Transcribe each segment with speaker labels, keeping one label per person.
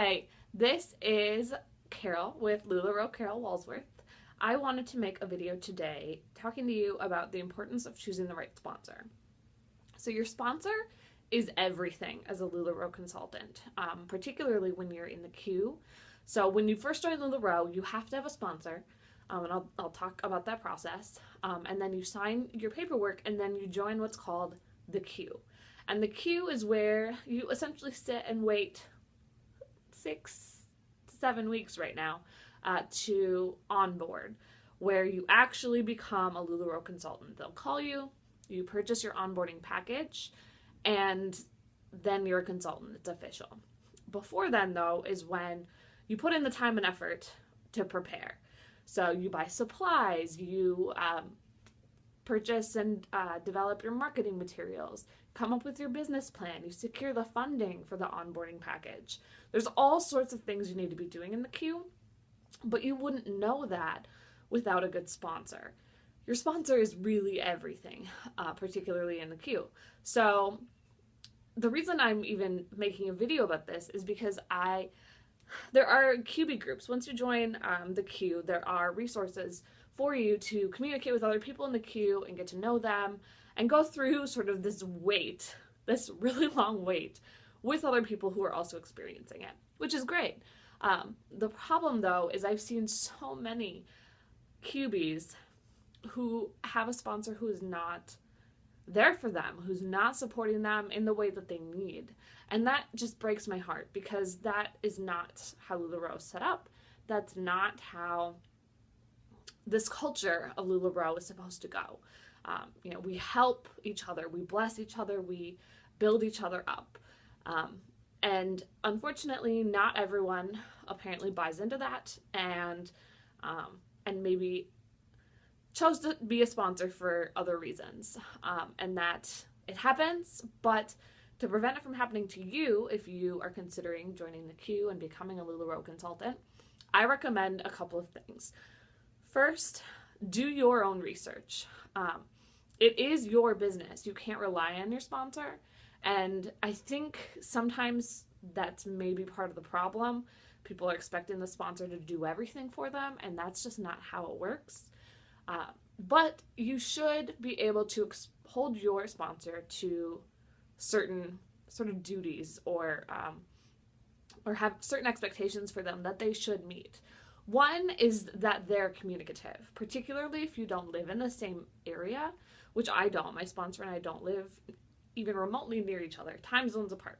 Speaker 1: Hi, this is Carol with LuLaRoe Carol Walsworth. I wanted to make a video today talking to you about the importance of choosing the right sponsor. So your sponsor is everything as a LuLaRoe consultant, particularly when you're in the queue. So when you first join LuLaRoe, you have to have a sponsor, and I'll talk about that process. And then you sign your paperwork, and then you join what's called the queue. And the queue is where you essentially sit and wait 6 to 7 weeks right now to onboard, where you actually become a LuLaRoe consultant. They'll call you, you purchase your onboarding package, and then you're a consultant. It's official. Before then, though, is when you put in the time and effort to prepare. So you buy supplies, you purchase and develop your marketing materials, come up with your business plan, you secure the funding for the onboarding package. There's all sorts of things you need to be doing in the queue, but you wouldn't know that without a good sponsor. Your sponsor is really everything, particularly in the queue. So the reason I'm even making a video about this is because there are QB groups. Once you join the queue, there are resources for you to communicate with other people in the queue and get to know them and go through sort of this really long wait with other people who are also experiencing it, which is great. The problem, though, is I've seen so many QBs who have a sponsor who is not there for them, who's not supporting them in the way that they need. And that just breaks my heart, because that is not how LuLaRoe is set up. That's not how this culture of LuLaRoe is supposed to go. We help each other, we bless each other, we build each other up. And unfortunately, not everyone apparently buys into that and maybe chose to be a sponsor for other reasons. And that it happens, but to prevent it from happening to you, if you are considering joining the queue and becoming a LuLaRoe consultant, I recommend a couple of things. First, do your own research. It is your business. You can't rely on your sponsor. And I think sometimes that's maybe part of the problem. People are expecting the sponsor to do everything for them, and that's just not how it works. But you should be able to hold your sponsor to certain sort of duties or have certain expectations for them that they should meet. One is that they're communicative, particularly if you don't live in the same area, which I don't. My sponsor and I don't live even remotely near each other, time zones apart.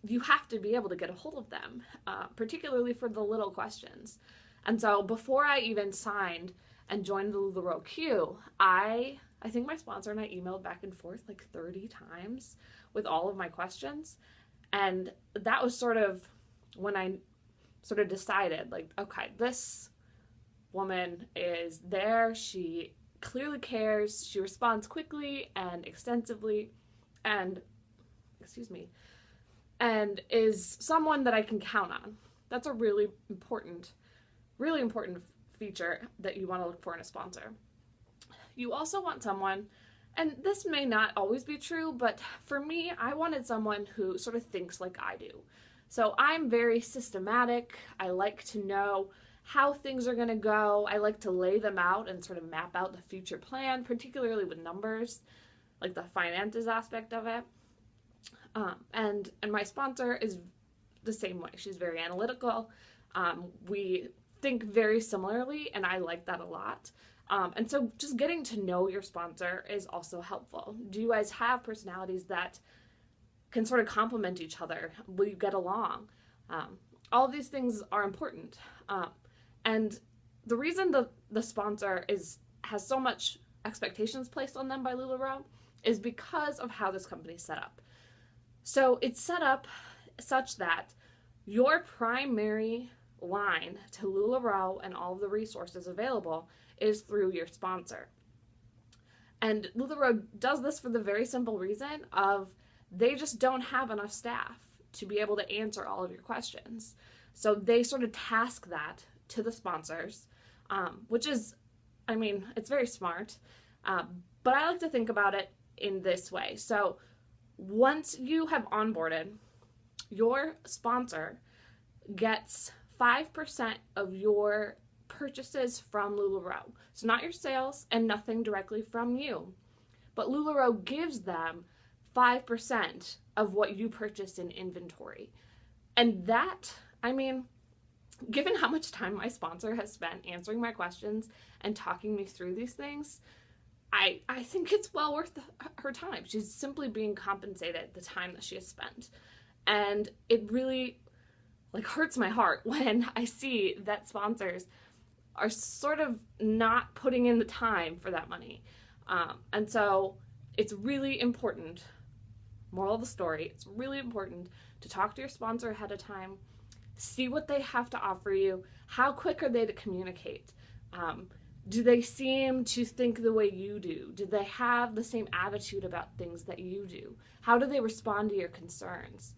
Speaker 1: You have to be able to get a hold of them, particularly for the little questions. And so before I even signed and joined the LuLaRoe queue, I think my sponsor and I emailed back and forth like 30 times with all of my questions. And that was sort of when I sort of decided, like, okay, this woman is there. She clearly cares. She responds quickly and extensively and is someone that I can count on. That's a really important feature that you want to look for in a sponsor. You also want someone, and this may not always be true, but for me, I wanted someone who sort of thinks like I do. So I'm very systematic. I like to know how things are going to go. I like to lay them out and sort of map out the future plan, particularly with numbers, like the finances aspect of it. And my sponsor is the same way. She's very analytical. We think very similarly, and I like that a lot. And so just getting to know your sponsor is also helpful. Do you guys have personalities that can sort of complement each other? Will you get along? All of these things are important. And the reason the sponsor has so much expectations placed on them by LuLaRoe is because of how this company is set up. So it's set up such that your primary line to LuLaRoe and all of the resources available is through your sponsor. And LuLaRoe does this for the very simple reason of they just don't have enough staff to be able to answer all of your questions. So they sort of task that to the sponsors, which is, it's very smart. But I like to think about it in this way. So once you have onboarded your sponsor gets 5% of your purchases from LuLaRoe. So not your sales and nothing directly from you. But LuLaRoe gives them 5% of what you purchase in inventory. And that, I mean, given how much time my sponsor has spent answering my questions and talking me through these things, I think it's well worth her time. She's simply being compensated the time that she has spent. And it really hurts my heart when I see that sponsors are sort of not putting in the time for that money. And so it's really important, moral of the story, it's really important to talk to your sponsor ahead of time, see what they have to offer you, how quick are they to communicate, do they seem to think the way you do, do they have the same attitude about things that you do, how do they respond to your concerns.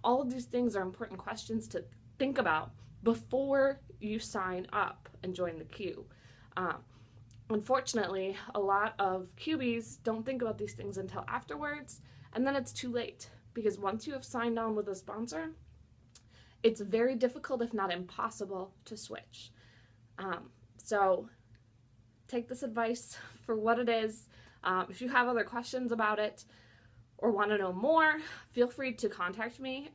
Speaker 1: All of these things are important questions to think about before you sign up and join the queue. Unfortunately, a lot of QBs don't think about these things until afterwards, and then it's too late, because once you have signed on with a sponsor, it's very difficult, if not impossible, to switch. So take this advice for what it is. If you have other questions about it or want to know more, feel free to contact me.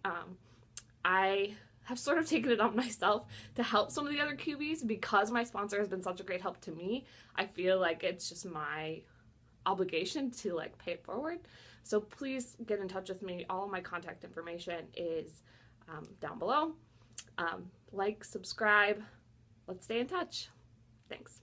Speaker 1: I have sort of taken it on myself to help some of the other QBs because my sponsor has been such a great help to me. I feel like it's just my obligation to pay it forward. So please get in touch with me. All of my contact information is down below. Subscribe. Let's stay in touch. Thanks.